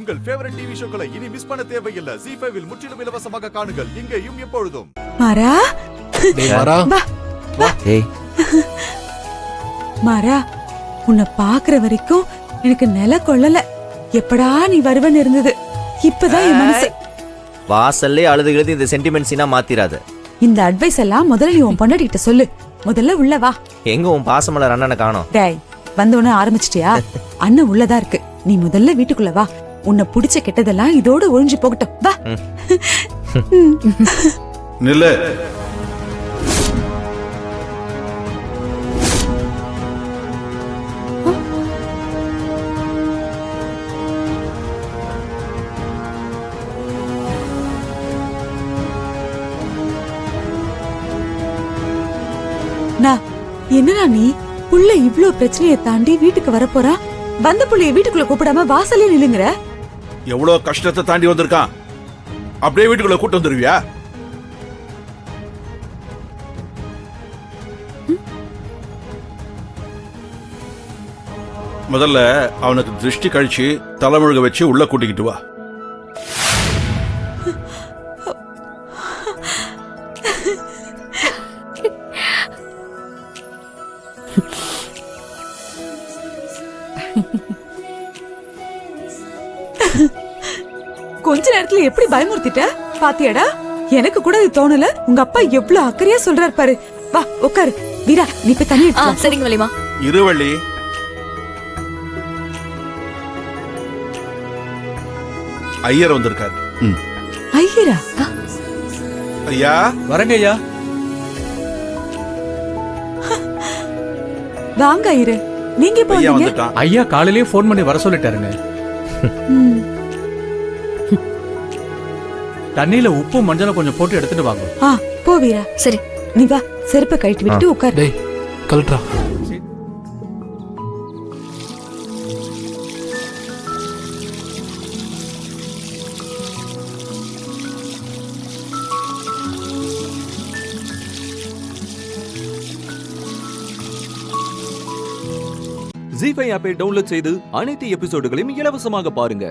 உங்கள் favourite TV ஷோக்களை இனி miss பண்ண தேவையில்லை. ZEE5 இல் முற்றிலும் இலவசமாக காணுங்கள். இங்கேயும் எப்பொழுதும். மாறா மாறா வா ஏய் மாறா, உன்னை பாக்குற வரைக்கும் எனக்கு நில கொள்ளல. எப்படா நீ வருவன்னு இருந்தது. இப்பதான் என் மனசு. வாசல்லே அழுதுகிறது இந்த சென்டிமெண்ட் சீனா மாத்திராத. இந்த அட்வைஸ் எல்லாம் முதல்ல நீ உன் பொண்டாட்டிட்ட சொல்லு. முதல்ல உள்ள வா. எங்க உன் பாசமலர் அண்ணனை காணோம்? டேய், வந்தவன ஆரம்பிச்சிட்டியா? அண்ணன் உள்ளதா இருக்கு. நீ முதல்ல வீட்டுக்குள்ள வா. உன்னை பிடிச்ச கெட்டதெல்லாம் இதோட ஒழிஞ்சு போகட்டும். வா. நில்லு. என்னடா நீ புள்ள இவ்ளோ பிரச்சனையை தாண்டி வீட்டுக்கு வரப்போறா? வந்த புள்ளைய வீட்டுக்குள்ள கூப்பிடாம வாசலே நில்லுங்கற. எவ்வளவு கஷ்டத்தை தாண்டி வந்திருக்கான், அப்படியே வீட்டுக்குள்ள கூட்டு வந்துருவியா? முதல்ல அவனுக்கு திருஷ்டி கழிச்சு தலைமுழுக வச்சு உள்ள கூட்டிக்கிட்டு வா. கொஞ்ச நேரத்துல எப்படி பயமுறுத்திட்ட பாத்தியாடா? எனக்கு கூட இது தோணல. உங்க அப்பா எவ்வளவு அக்கறையா சொல்றாரு பாரு. வா உட்காரு. வீரா, நீ போய் தண்ணி எடுத்து வா. சரிங்க வலிமா. இருவள்ளி, ஐயர் வந்திருக்காரு. ஐயரா? ஐயா வரங்க ஐயா. வாங்க ஐயரே. நீங்க எப்ப ஐயா வந்தீங்க? வந்துட்டான். ஐயா காலையிலேயே ஃபோன் பண்ணி வர சொல்லிட்டாருங்க. தண்ணியில உப்பு மஞ்சளும் கொஞ்சம் போட்டு எடுத்துட்டு வாங்க. போ வீரா. சரி, நீ வா. செருப்பை கழட்டி விட்டு உட்காரு. டேய் கல்ட்ரா. ZEE5 ஆப்பை டவுன்லோட் செய்து அனைத்து எபிசோடுகளையும் இலவசமாக பாருங்க.